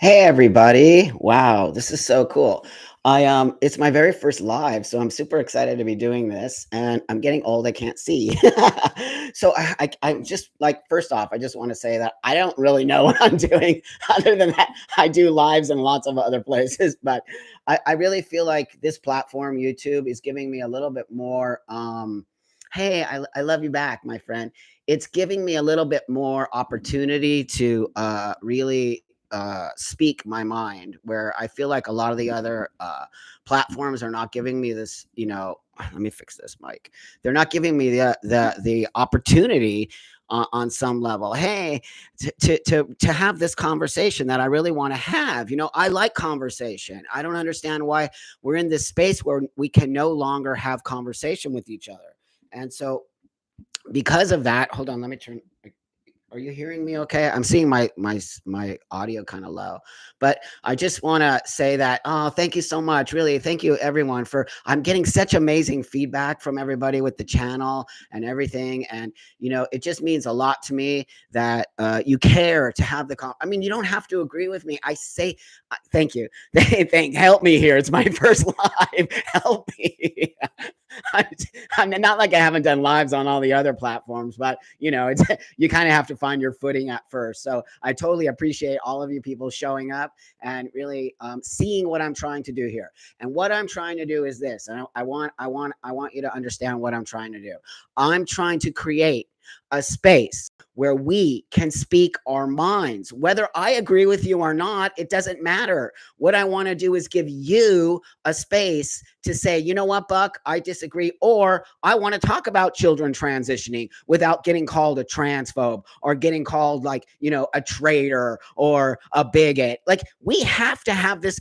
Hey everybody. Wow, this is so cool. It's my very first live, so I'm super excited to be doing this and I'm getting old, I can't see. I'm just like first off, I just want to say that I don't really know what I'm doing other than that I do lives in lots of other places, but I really feel like this platform, YouTube, is giving me a little bit more hey, I love you back, my friend. It's giving me a little bit more opportunity to really speak my mind, where I feel like a lot of the other platforms are not giving me this. Let me fix this mic. They're not giving me the opportunity on some level. Hey, to have this conversation that I really want to have. I like conversation. I don't understand why we're in this space where we can no longer have conversation with each other. And so because of that, hold on, let me turn. Are you hearing me okay? I'm seeing my audio kind of low, but I just want to say that thank you so much. Really, thank you everyone for. I'm getting such amazing feedback from everybody with the channel and everything, and it just means a lot to me that you care to have the. I mean, you don't have to agree with me. I say thank you. Help me here. It's my first live. Help me. I, I'm not like I haven't done lives on all the other platforms, but it's you kind of have to find your footing at first. So I totally appreciate all of you people showing up and really seeing what I'm trying to do here. And what I'm trying to do is this, and I want you to understand what I'm trying to do. I'm trying to create a space where we can speak our minds. Whether I agree with you or not, it doesn't matter. What I want to do is give you a space to say, you know what, Buck, I disagree, or I want to talk about children transitioning without getting called a transphobe or getting called like, a traitor or a bigot. Like we have to have this.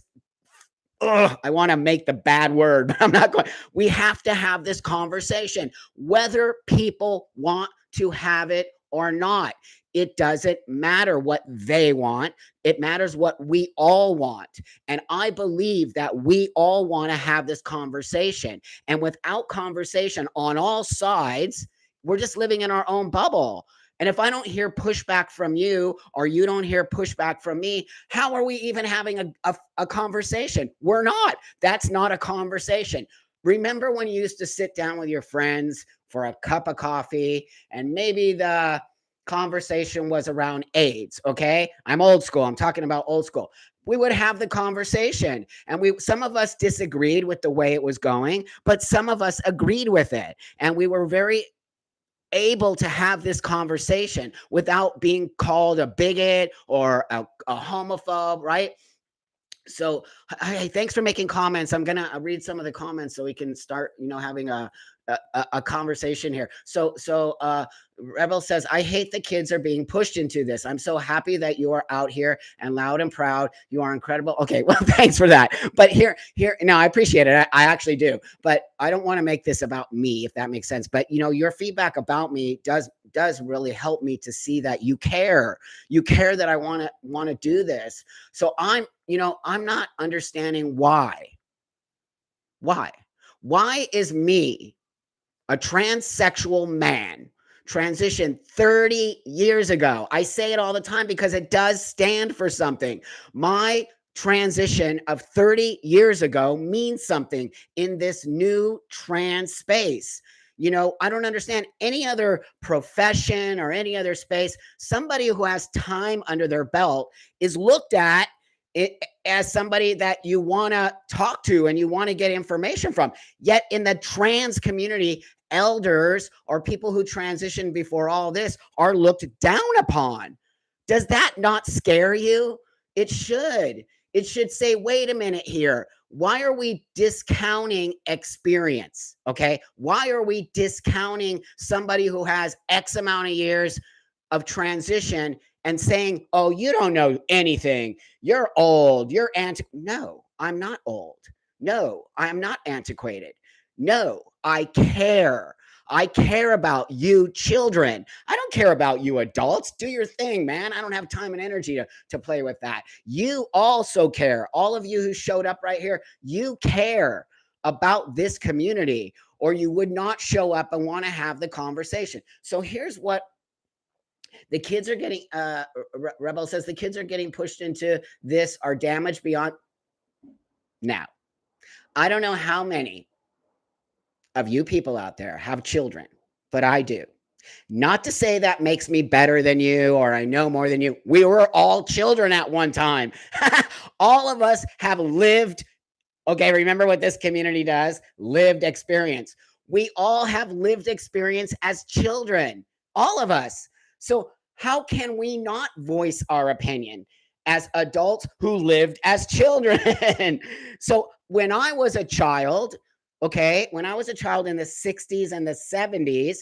Ugh, I want to make the bad word, but I'm not going. We have to have this conversation, whether people want to have it or not. It doesn't matter what they want. It matters what we all want. And I believe that we all want to have this conversation. And without conversation on all sides, we're just living in our own bubble. And if I don't hear pushback from you or you don't hear pushback from me, how are we even having a conversation? We're not. That's not a conversation. Remember when you used to sit down with your friends for a cup of coffee and maybe the conversation was around AIDS? Okay. I'm old school. I'm talking about old school. We would have the conversation and some of us disagreed with the way it was going, but some of us agreed with it. And we were very able to have this conversation without being called a bigot or a homophobe, right? So, hey, thanks for making comments. I'm gonna read some of the comments so we can start, having a conversation here. So Rebel says, I hate the kids are being pushed into this. I'm so happy that you are out here and loud and proud. You are incredible. Okay, well, thanks for that. But here, no, I appreciate it. I actually do. But I don't want to make this about me, if that makes sense. But your feedback about me does really help me to see that you care. You care that I want to do this. So I'm not understanding why. Why? Why is me, a transsexual man, transitioned 30 years ago? I say it all the time because it does stand for something. My transition of 30 years ago means something in this new trans space. I don't understand any other profession or any other space. Somebody who has time under their belt is looked at it as somebody that you want to talk to and you want to get information from. Yet in the trans community, elders or people who transitioned before all this are looked down upon. Does that not scare you? It should. It should say, wait a minute here. Why are we discounting experience? Okay. Why are we discounting somebody who has X amount of years of transition and saying, oh, you don't know anything. You're old. You're No, I'm not old. No, I'm not antiquated. No, I care. I care about you children. I don't care about you adults. Do your thing, man. I don't have time and energy to play with that. You also care. All of you who showed up right here, you care about this community, or you would not show up and want to have the conversation. So The kids are getting, Rebel says the kids are getting pushed into this, are damaged beyond. Now, I don't know how many of you people out there have children, but I do. Not to say that makes me better than you or I know more than you. We were all children at one time. All of us have lived. Okay, remember what this community does? Lived experience. We all have lived experience as children, all of us. So, how can we not voice our opinion as adults who lived as children? So, when I was a child, okay, when I was a child in the 60s and the 70s,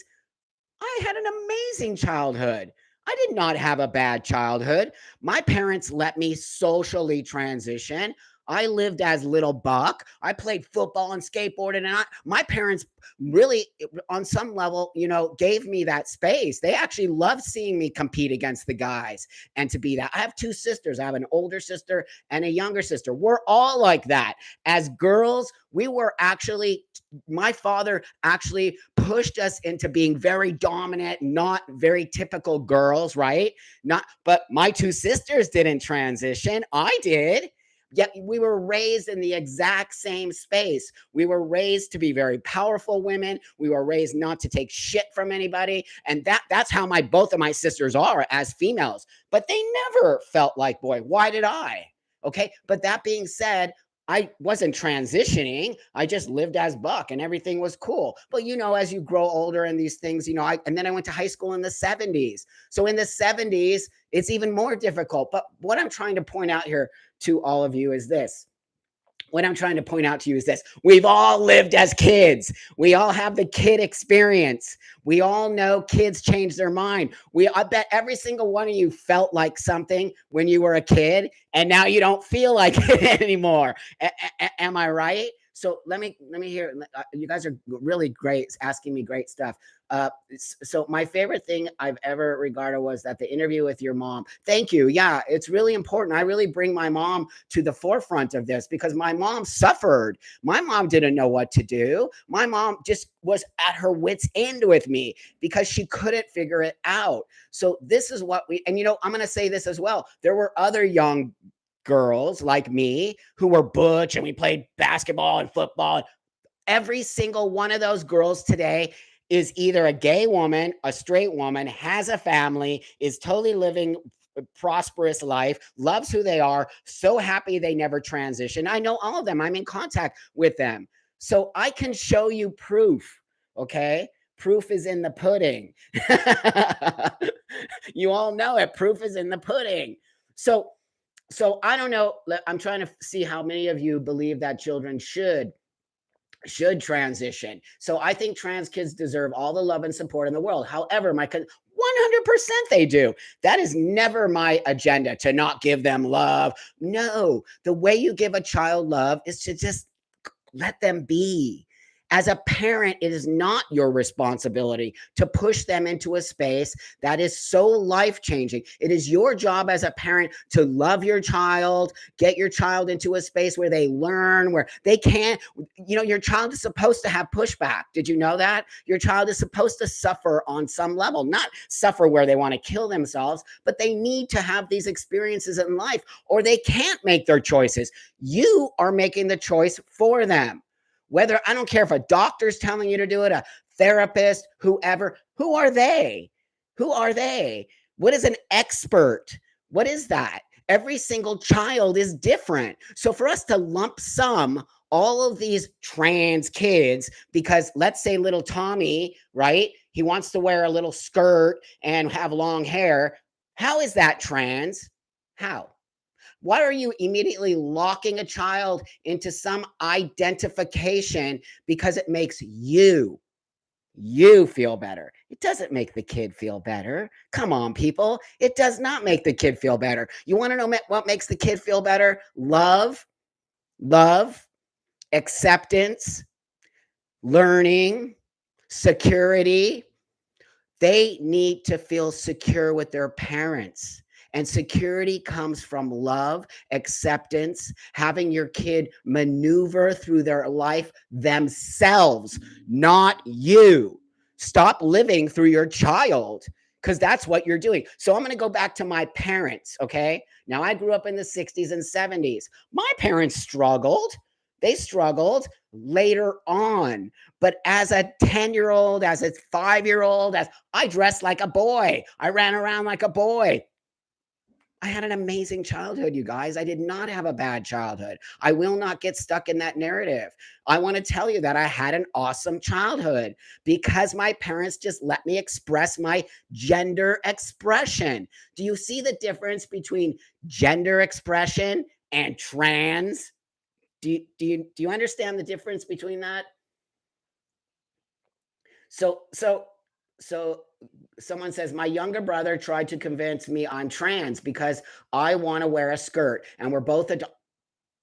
I had an amazing childhood. I did not have a bad childhood. My parents let me socially transition. I lived as little Buck. I played football and skateboarded, and my parents really, on some level, gave me that space. They actually loved seeing me compete against the guys and to be that. I have two sisters. I have an older sister and a younger sister. We're all like that. As girls, we were actually, my father actually pushed us into being very dominant, not very typical girls, right? Not, but my two sisters didn't transition. I did. Yet we were raised in the exact same space. We were raised to be very powerful women. We were raised not to take shit from anybody. And that's how both of my sisters are as females. But they never felt like, boy, why did I? Okay. But that being said, I wasn't transitioning. I just lived as Buck and everything was cool. But as you grow older and these things, and then I went to high school in the 70s. So in the 70s, it's even more difficult. But what I'm trying to point out here to all of you is this. What I'm trying to point out to you is this. We've all lived as kids. We all have the kid experience. We all know kids change their mind. I bet every single one of you felt like something when you were a kid, and now you don't feel like it anymore. Am I right? So let me hear. You guys are really great, asking me great stuff. So my favorite thing I've ever regarded was that the interview with your mom. Thank you. Yeah, it's really important. I really bring my mom to the forefront of this because my mom suffered. My mom didn't know what to do. My mom just was at her wit's end with me because she couldn't figure it out. So this is what and I'm going to say this as well. There were other young girls like me who were butch and we played basketball and football. Every single one of those girls today is either a gay woman, a straight woman, has a family, is totally living a prosperous life, loves who they are, so happy they never transition. I know all of them. I'm in contact with them. So I can show you proof, okay? Proof is in the pudding. You all know it. Proof is in the pudding. So I don't know. I'm trying to see how many of you believe that children should transition. So I think trans kids deserve all the love and support in the world. However, 100% they do. That is never my agenda, to not give them love. No, the way you give a child love is to just let them be. As a parent, it is not your responsibility to push them into a space that is so life-changing. It is your job as a parent to love your child, get your child into a space where they learn, where they can't, your child is supposed to have pushback. Did you know that? Your child is supposed to suffer on some level, not suffer where they want to kill themselves, but they need to have these experiences in life or they can't make their choices. You are making the choice for them. Whether, I don't care if a doctor's telling you to do it, a therapist, whoever, who are they? Who are they? What is an expert? What is that? Every single child is different. So for us to lump sum all of these trans kids, because let's say little Tommy, right? He wants to wear a little skirt and have long hair. How is that trans? How? Why are you immediately locking a child into some identification because it makes you feel better? It doesn't make the kid feel better. Come on, people. It does not make the kid feel better. You want to know what makes the kid feel better? Love, acceptance, learning, security. They need to feel secure with their parents. And security comes from love, acceptance, having your kid maneuver through their life themselves, not you. Stop living through your child. because that's what you're doing. So I'm going to go back to my parents. Okay. Now, I grew up in the 60s and 70s. My parents struggled. They struggled later on. But as a 10-year old, as a 5-year old, as I dressed like a boy, I ran around like a boy. I had an amazing childhood, you guys. I did not have a bad childhood. I will not get stuck in that narrative. I want to tell you that I had an awesome childhood because my parents just let me express my gender expression. Do you see the difference between gender expression and trans? Do you understand the difference between that? So so so someone says my younger brother tried to convince me I'm trans because I want to wear a skirt and we're both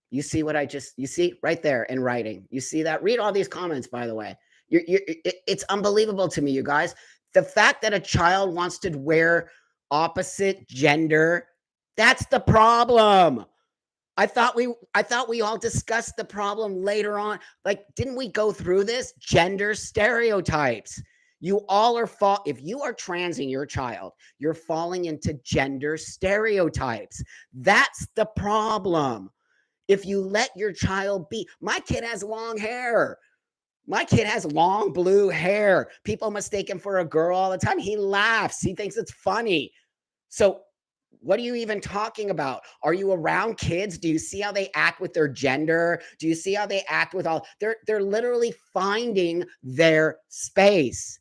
you see what I just you see right there in writing. You see that? Read all these comments by the way. It's unbelievable to me, you guys. The fact that a child wants to wear opposite gender, that's the problem. I thought we all discussed the problem later on. Like, didn't we go through this? Gender stereotypes. You all are if you are transing your child, you're falling into gender stereotypes. That's the problem. If you let your child be, my kid has long hair. My kid has long blue hair. People mistake him for a girl all the time. He laughs. He thinks it's funny. So what are you even talking about? Are you around kids? Do you see how they act with their gender? Do you see how they act with all they're literally finding their space.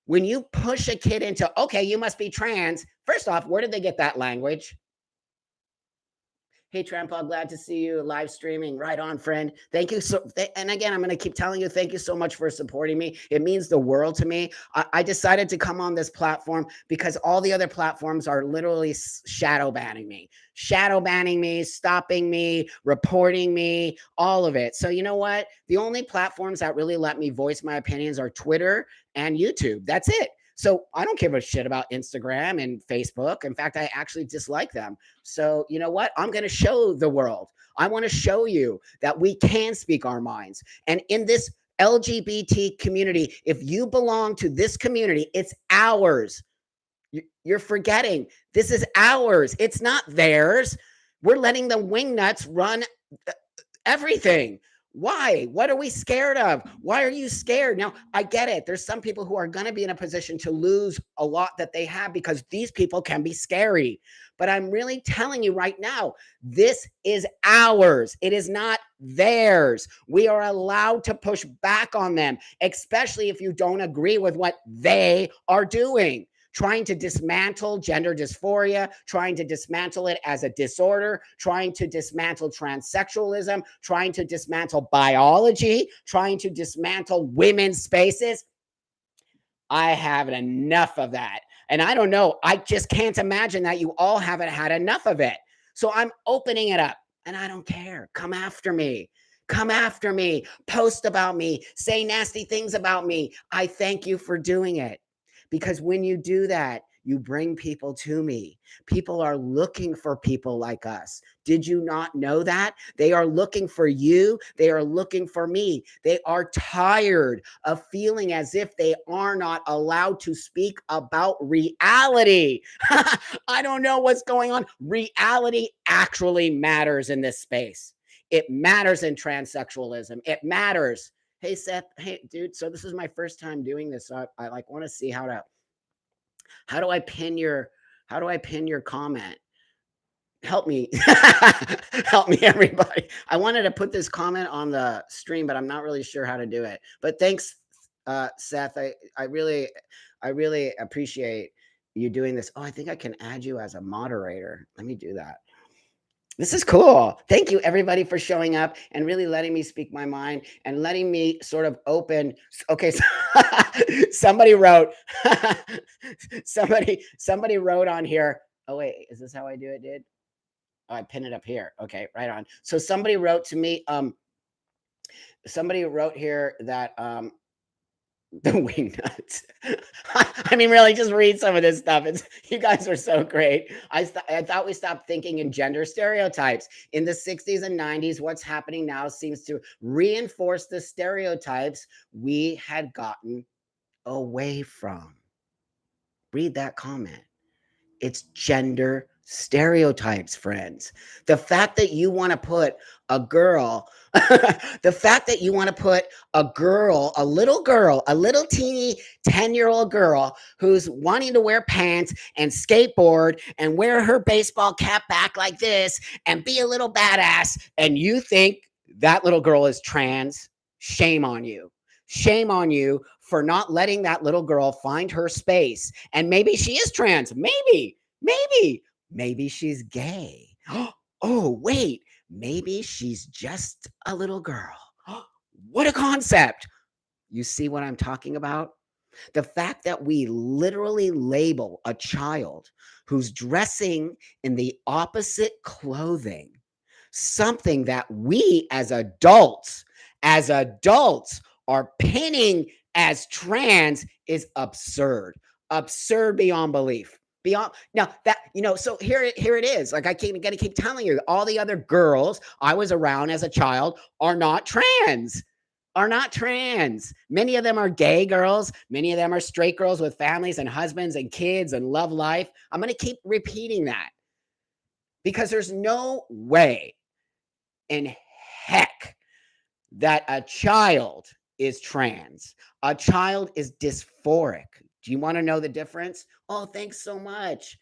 When you push a kid into, okay, you must be trans, first off, where did they get that language? Hey, Trampa, glad to see you live streaming. Right on, friend. Thank you. And again, I'm going to keep telling you, thank you so much for supporting me. It means the world to me. I decided to come on this platform because all the other platforms are literally shadow banning me, stopping me, reporting me, all of it. So, you know what? The only platforms that really let me voice my opinions are Twitter and YouTube. That's it. So I don't give a shit about Instagram and Facebook. In fact, I actually dislike them. So, you know what? I'm going to show the world. I want to show you that we can speak our minds. And in this LGBT community, if you belong to this community, it's ours. You're forgetting this is ours. It's not theirs. We're letting the wingnuts run everything. Why? What are we scared of? Why are you scared? Now, I get it. There's some people who are going to be in a position to lose a lot that they have because these people can be scary. But I'm really telling you right now, this is ours. It is not theirs. We are allowed to push back on them, especially if you don't agree with what they are doing, trying to dismantle gender dysphoria, trying to dismantle it as a disorder, trying to dismantle transsexualism, trying to dismantle biology, trying to dismantle women's spaces. I have enough of that. And I don't know, I just can't imagine that you all haven't had enough of it. So I'm opening it up and I don't care. Come after me. Come after me. Post about me. Say nasty things about me. I thank you for doing it. Because when you do that, you bring people to me. People are looking for people like us. Did you not know that? They are looking for you. They are looking for me. They are tired of feeling as if they are not allowed to speak about reality. I don't know what's going on. Reality actually matters in this space. It matters in transsexualism. It matters. Hey, Seth. Hey, dude. So this is my first time doing this. So I like want to see how do I pin your comment? Help me. Help me, everybody. I wanted to put this comment on the stream, but I'm not really sure how to do it. But thanks, Seth. I really appreciate you doing this. Oh, I think I can add you as a moderator. Let me do that. This is cool. Thank you, everybody, for showing up and really letting me speak my mind and letting me sort of open. Okay, so somebody wrote, somebody wrote on here. Oh wait, is this how I do it, dude? Oh, I pin it up here. Okay, right on. So somebody wrote to me. Somebody wrote here that the wing nuts. I mean, really, just read some of this stuff. It's you guys are so great. I thought we stopped thinking in gender stereotypes in the 60s and 90s. What's happening now seems to reinforce the stereotypes we had gotten away from. Read that comment. It's gender stereotypes, friends. The fact that you want to put a girl, the fact that you want to put a girl, a little teeny 10-year-old girl who's wanting to wear pants and skateboard and wear her baseball cap back like this and be a little badass, and you think that little girl is trans, shame on you. Shame on you for not letting that little girl find her space. And maybe she is trans. Maybe, maybe she's gay. Oh, wait, maybe she's just a little girl. What a concept. You see what I'm talking about? The fact that we literally label a child who's dressing in the opposite clothing something that we as adults are pinning as trans is absurd. Absurd beyond belief. Beyond now that so here it is. Like, I gotta keep telling you, all the other girls I was around as a child are not trans. Are not trans. Many of them are gay girls. Many of them are straight girls with families and husbands and kids and love life. I'm going to keep repeating that because there's no way in heck that a child is trans. A child is dysphoric. Do you want to know the difference? Oh, thanks so much.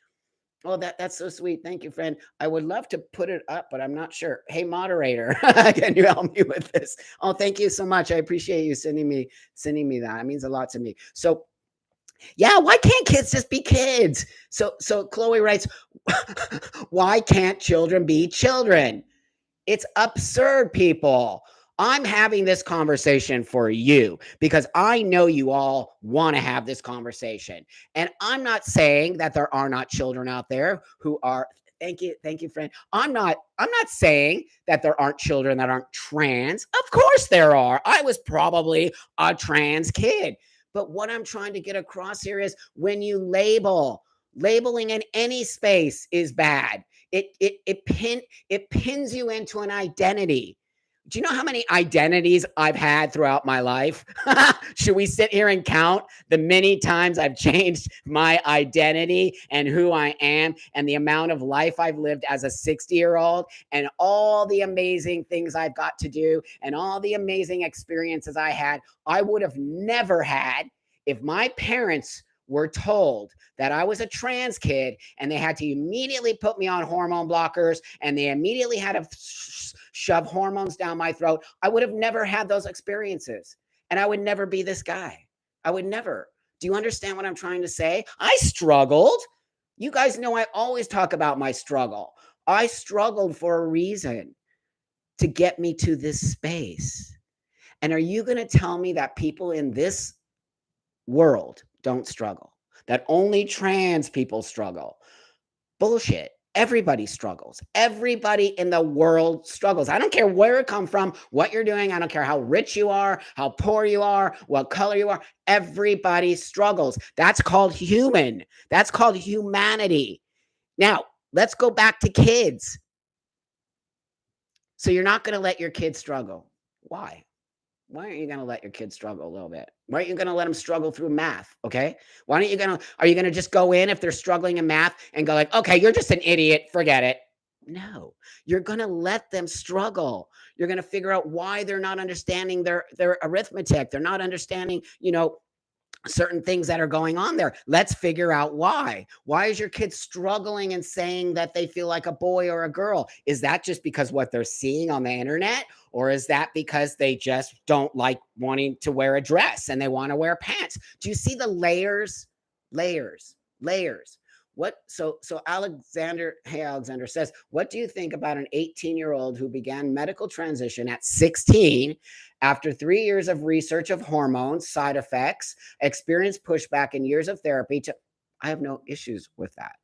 Oh, that's so sweet. Thank you, friend. I would love to put it up, but I'm not sure. Hey, moderator, can you help me with this? Oh, thank you so much. I appreciate you sending me that. It means a lot to me. So, yeah, why can't kids just be kids? So Chloe writes, why can't children be children? It's absurd, people. I'm having this conversation for you because I know you all want to have this conversation. And I'm not saying that there are not children out there who are thank you, friend. I'm not saying that there aren't children that aren't trans. Of course there are. I was probably a trans kid. But what I'm trying to get across here is when you labeling in any space is bad. It pins you into an identity. Do you know how many identities I've had throughout my life? Should we sit here and count the many times I've changed my identity and who I am and the amount of life I've lived as a 60-year-old and all the amazing things I've got to do and all the amazing experiences I had? I would have never had if my parents were told that I was a trans kid and they had to immediately put me on hormone blockers and they immediately had to shove hormones down my throat. I would have never had those experiences and I would never be this guy. I would never. Do you understand what I'm trying to say? I struggled. You guys know I always talk about my struggle. I struggled for a reason to get me to this space. And are you going to tell me that people in this world don't struggle, that only trans people struggle? Bullshit. Everybody struggles. Everybody in the world struggles. I don't care where it comes from, what you're doing. I don't care how rich you are, how poor you are, what color you are. Everybody struggles. That's called human. That's called humanity. Now, let's go back to kids. So you're not going to let your kids struggle. Why? Why aren't you going to let your kids struggle a little bit? Why aren't you going to let them struggle through math? Okay. Are you going to just go in if they're struggling in math and go like, okay, you're just an idiot. Forget it. No, you're going to let them struggle. You're going to figure out why they're not understanding their arithmetic. They're not understanding, certain things that are going on there. Let's figure out why. Why is your kid struggling and saying that they feel like a boy or a girl? Is that just because what they're seeing on the internet? Or is that because they just don't like wanting to wear a dress and they want to wear pants? Do you see the layers? Layers. So Alexander says, what do you think about an 18-year-old who began medical transition at 16 after 3 years of research of hormones, side effects, experienced pushback and years of therapy? I have no issues with that.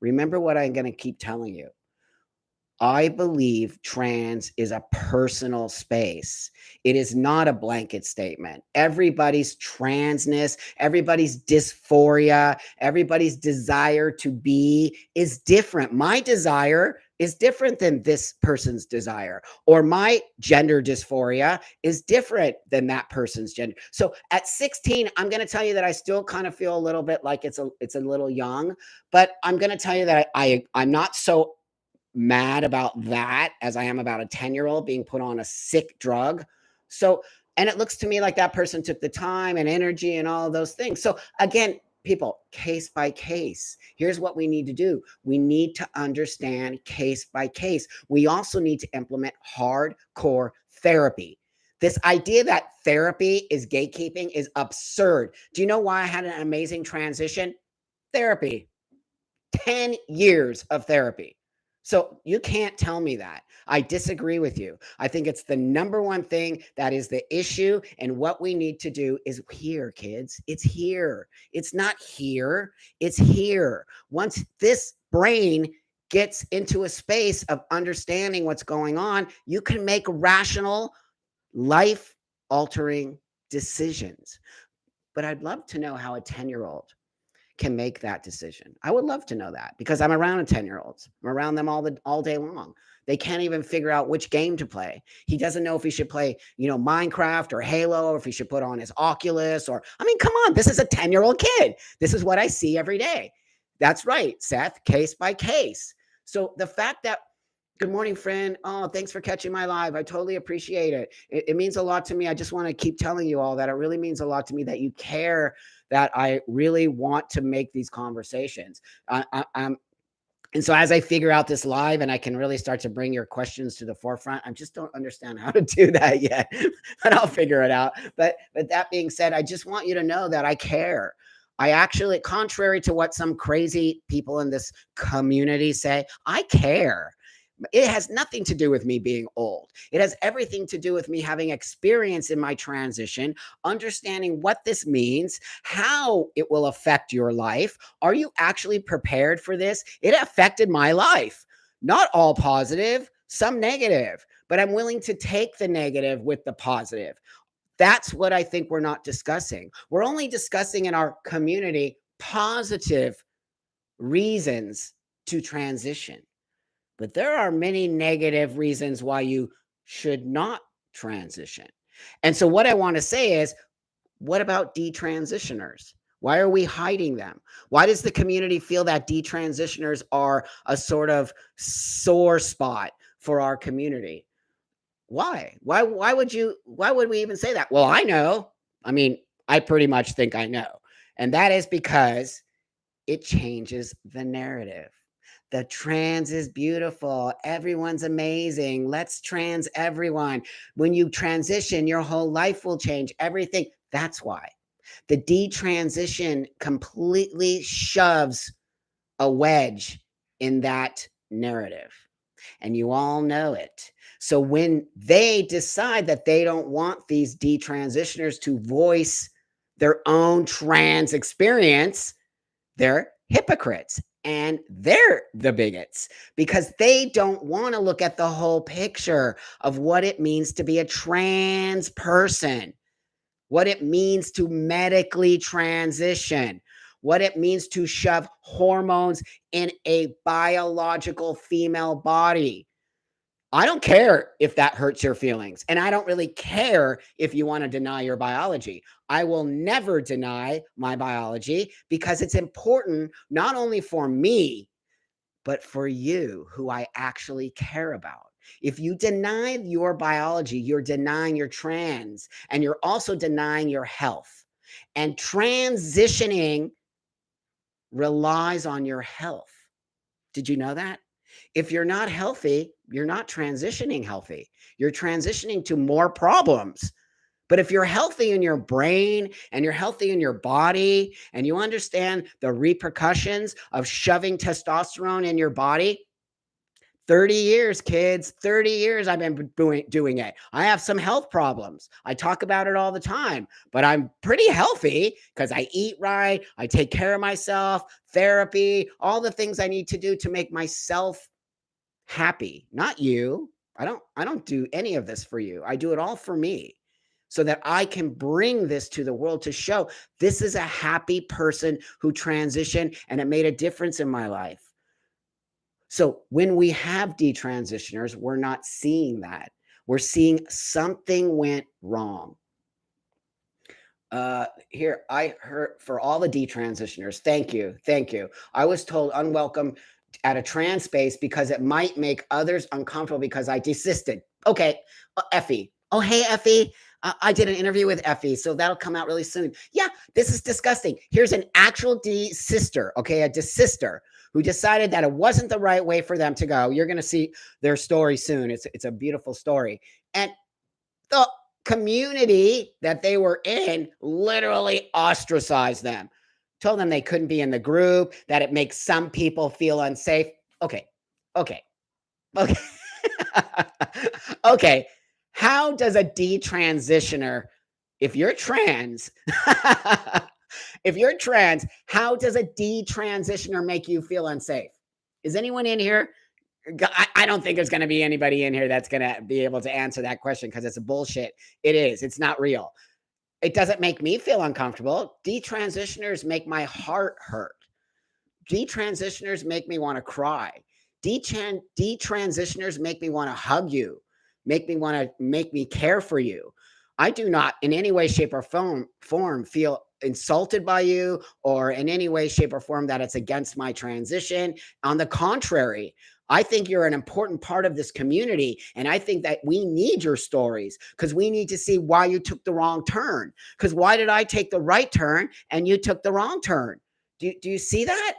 Remember what I'm going to keep telling you. I believe trans is a personal space. It is not a blanket statement. Everybody's transness, everybody's dysphoria, everybody's desire to be is different. My desire is different than this person's desire, or my gender dysphoria is different than that person's gender. So at 16, I'm going to tell you that I still kind of feel a little bit like it's a little young, but I'm going to tell you that I'm not so mad about that as I am about a 10-year-old being put on a sick drug. So, and it looks to me like that person took the time and energy and all of those things. So, again, people, case by case. Here's what we need to do. We need to understand case by case. We also need to implement hardcore therapy. This idea that therapy is gatekeeping is absurd. Do you know why I had an amazing transition? Therapy. 10 years of therapy. So you can't tell me that. I disagree with you. I think it's the number one thing that is the issue. And what we need to do is here, kids. It's here. It's not here. It's here. Once this brain gets into a space of understanding what's going on, you can make rational, life altering decisions. But I'd love to know how a 10-year-old can make that decision. I would love to know that because I'm around 10-year-olds. I'm around them all day long. They can't even figure out which game to play. He doesn't know if he should play, Minecraft or Halo, or if he should put on his Oculus, or I mean, come on, this is a 10-year-old kid. This is what I see every day. That's right, Seth, case by case. So the fact that good morning, friend. Oh, thanks for catching my live. I totally appreciate it. It means a lot to me. I just want to keep telling you all that it really means a lot to me that you care, that I really want to make these conversations. And so as I figure out this live and I can really start to bring your questions to the forefront, I just don't understand how to do that yet, but I'll figure it out. But that being said, I just want you to know that I care. I actually, contrary to what some crazy people in this community say, I care. It has nothing to do with me being old. It has everything to do with me having experience in my transition, understanding what this means, how it will affect your life. Are you actually prepared for this? It affected my life. Not all positive, some negative, but I'm willing to take the negative with the positive. That's what I think we're not discussing. We're only discussing in our community positive reasons to transition. But there are many negative reasons why you should not transition. And so, what I want to say is, what about detransitioners? Why are we hiding them? Why does the community feel that detransitioners are a sort of sore spot for our community? Why? Why would we even say that? Well, I know. I mean, I pretty much think I know. And that is because it changes the narrative. The trans is beautiful. Everyone's amazing. Let's trans everyone. When you transition, your whole life will change. Everything. That's why. The detransition completely shoves a wedge in that narrative. And you all know it. So when they decide that they don't want these detransitioners to voice their own trans experience, they're hypocrites and they're the bigots because they don't want to look at the whole picture of what it means to be a trans person, what it means to medically transition, what it means to shove hormones in a biological female body. I don't care if that hurts your feelings. And I don't really care if you want to deny your biology. I will never deny my biology because it's important not only for me, but for you who I actually care about. If you deny your biology, you're denying your trans and you're also denying your health. And transitioning relies on your health. Did you know that? If you're not healthy, you're not transitioning healthy. You're transitioning to more problems. But if you're healthy in your brain and you're healthy in your body and you understand the repercussions of shoving testosterone in your body, 30 years, kids, 30 years I've been doing it. I have some health problems. I talk about it all the time, but I'm pretty healthy because I eat right. I take care of myself, therapy, all the things I need to do to make myself happy, not you. I don't do any of this for you. I do it all for me so that I can bring this to the world to show this is a happy person who transitioned and it made a difference in my life. So when we have detransitioners, we're not seeing that. We're seeing something went wrong. Here, I heard for all the detransitioners, thank you, thank you. I was told unwelcome at a trans space because it might make others uncomfortable because I desisted. Okay, Effie. Oh, hey, Effie. I did an interview with Effie, so that'll come out really soon. Yeah, this is disgusting. Here's an actual sister, okay, a desister who decided that it wasn't the right way for them to go. You're going to see their story soon. It's a beautiful story. And the community that they were in literally ostracized them, told them they couldn't be in the group, that it makes some people feel unsafe. Okay, okay, okay. Okay, how does a detransitioner, if you're trans, if you're trans, how does a detransitioner make you feel unsafe? Is anyone in here? I don't think there's going to be anybody in here that's going to be able to answer that question because it's a bullshit. It is. It's not real. It doesn't make me feel uncomfortable. Detransitioners make my heart hurt. Detransitioners make me want to cry. Detransitioners make me want to hug you, make me care for you. I do not in any way, shape, or form feel insulted by you or in any way, shape, or form that it's against my transition. On the contrary, I think you're an important part of this community. And I think that we need your stories because we need to see why you took the wrong turn. Because why did I take the right turn and you took the wrong turn? Do you see that?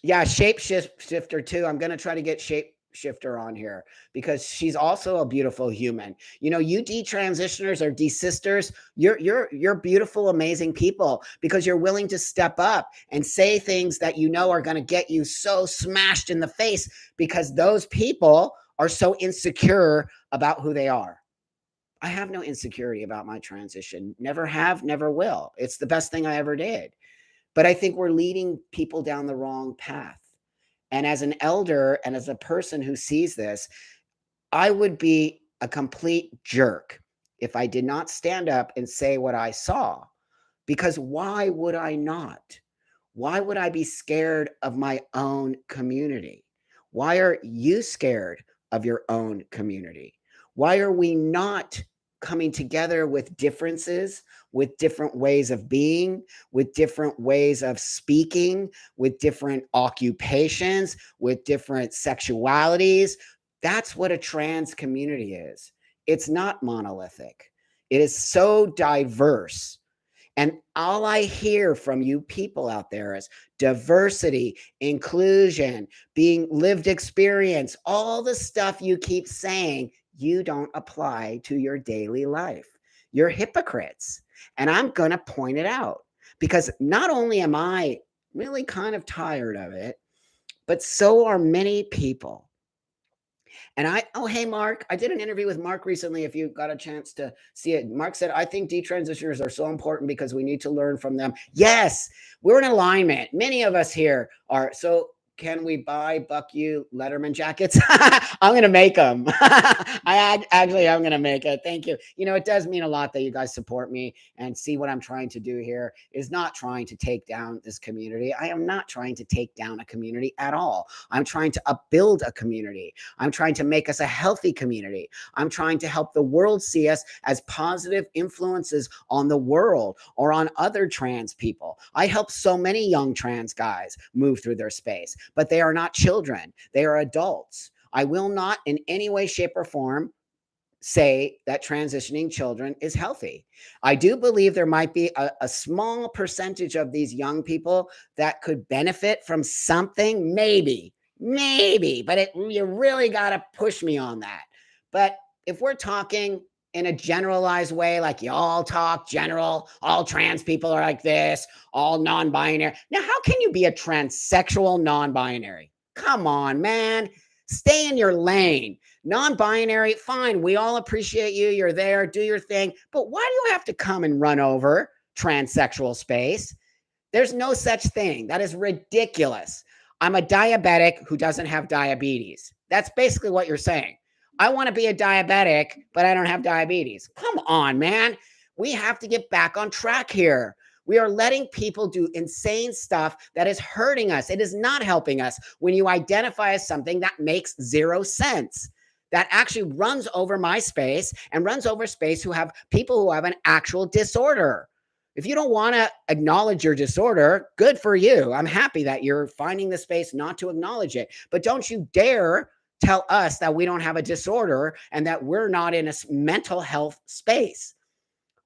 Yeah, shapeshifter too. I'm gonna try to get shapeshifter on here because she's also a beautiful human. You know, you detransitioners or desisters, you're beautiful, amazing people because you're willing to step up and say things that you know are gonna get you so smashed in the face because those people are so insecure about who they are. I have no insecurity about my transition. Never have, never will. It's the best thing I ever did. But I think we're leading people down the wrong path. And as an elder and as a person who sees this, I would be a complete jerk if I did not stand up and say what I saw. Because why would I not? Why would I be scared of my own community? Why are you scared of your own community? Why are we not coming together with differences, with different ways of being, with different ways of speaking, with different occupations, with different sexualities? That's what a trans community is. It's not monolithic. It is so diverse. And all I hear from you people out there is diversity, inclusion, being lived experience, all the stuff you keep saying, you don't apply to your daily life. You're hypocrites. And I'm going to point it out because not only am I really kind of tired of it, but so are many people. And oh, hey, Mark, I did an interview with Mark recently. If you got a chance to see it, Mark said, I think detransitioners are so important because we need to learn from them. Yes, we're in alignment. Many of us here are. So, can we buy Buck You Letterman jackets? I'm going to make them. I'm going to make it. Thank you. You know, it does mean a lot that you guys support me and see what I'm trying to do here is not trying to take down this community. I am not trying to take down a community at all. I'm trying to upbuild a community. I'm trying to make us a healthy community. I'm trying to help the world see us as positive influences on the world or on other trans people. I help so many young trans guys move through their space, but they are not children. They are adults. I will not in any way, shape, or form say that transitioning children is healthy. I do believe there might be a small percentage of these young people that could benefit from something, maybe, but you really got to push me on that. But if we're talking in a generalized way, like you all talk general, all trans people are like this, all non-binary. Now, how can you be a transsexual non-binary? Come on, man. Stay in your lane. Non-binary, fine. We all appreciate you. You're there. Do your thing. But why do you have to come and run over transsexual space? There's no such thing. That is ridiculous. I'm a diabetic who doesn't have diabetes. That's basically what you're saying. I want to be a diabetic, but I don't have diabetes. Come on, man. We have to get back on track here. We are letting people do insane stuff that is hurting us. It is not helping us when you identify as something that makes zero sense, that actually runs over my space and runs over space who have people who have an actual disorder. If you don't want to acknowledge your disorder, good for you. I'm happy that you're finding the space not to acknowledge it. But don't you dare tell us that we don't have a disorder and that we're not in a mental health space.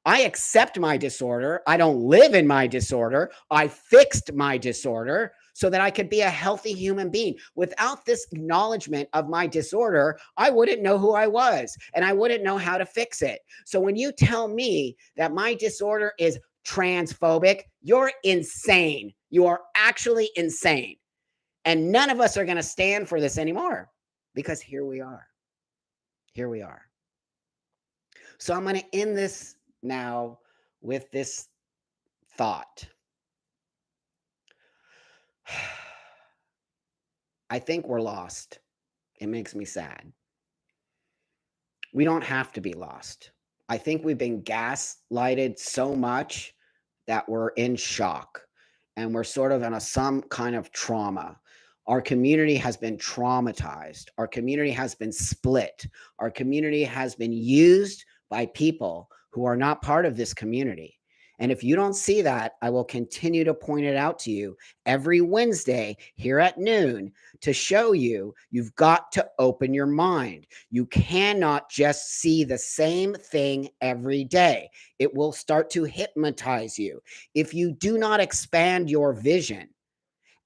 I accept my disorder. I don't live in my disorder. I fixed my disorder so that I could be a healthy human being. Without this acknowledgement of my disorder, I wouldn't know who I was and I wouldn't know how to fix it. So when you tell me that my disorder is transphobic, you're insane. You are actually insane. And none of us are going to stand for this anymore because here we are. Here we are. So I'm going to end this now with this thought. I think we're lost. It makes me sad. We don't have to be lost. I think we've been gaslighted so much that we're in shock and we're sort of in some kind of trauma. Our community has been traumatized. Our community has been split. Our community has been used by people who are not part of this community. And if you don't see that, I will continue to point it out to you every Wednesday here at noon to show you you've got to open your mind. You cannot just see the same thing every day. It will start to hypnotize you. If you do not expand your vision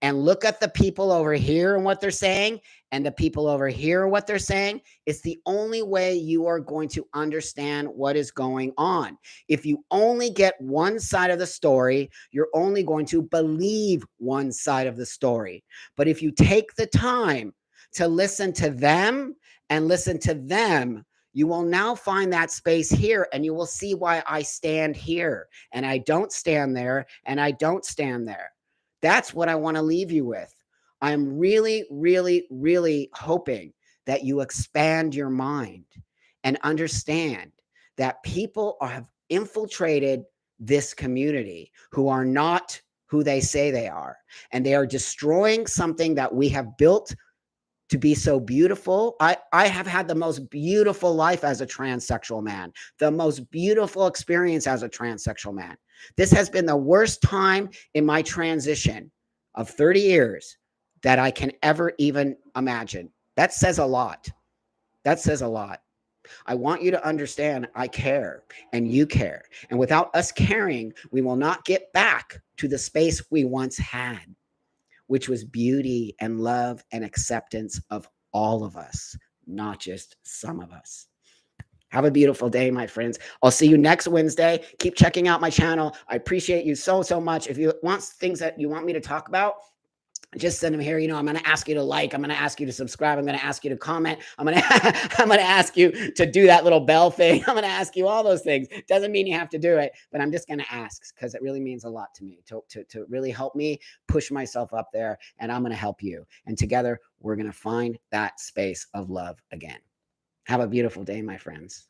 and look at the people over here and what they're saying and the people over here what they're saying, it's the only way you are going to understand what is going on. If you only get one side of the story, you're only going to believe one side of the story. But if you take the time to listen to them and listen to them, you will now find that space here and you will see why I stand here and I don't stand there and I don't stand there. That's what I want to leave you with. I'm really, really, really hoping that you expand your mind and understand that people have infiltrated this community who are not who they say they are. And they are destroying something that we have built to be so beautiful. I have had the most beautiful life as a transsexual man, the most beautiful experience as a transsexual man. This has been the worst time in my transition of 30 years that I can ever even imagine. That says a lot. That says a lot. I want you to understand I care and you care. And without us caring, we will not get back to the space we once had, which was beauty and love and acceptance of all of us, not just some of us. Have a beautiful day, my friends. I'll see you next Wednesday. Keep checking out my channel. I appreciate you so, so much. If you want things that you want me to talk about, just send them here. I'm going to ask you to like, I'm going to ask you to subscribe. I'm going to ask you to comment. I'm going to ask you to do that little bell thing. I'm going to ask you all those things. Doesn't mean you have to do it, but I'm just going to ask because it really means a lot to me to really help me push myself up there. And I'm going to help you. And together we're going to find that space of love again. Have a beautiful day, my friends.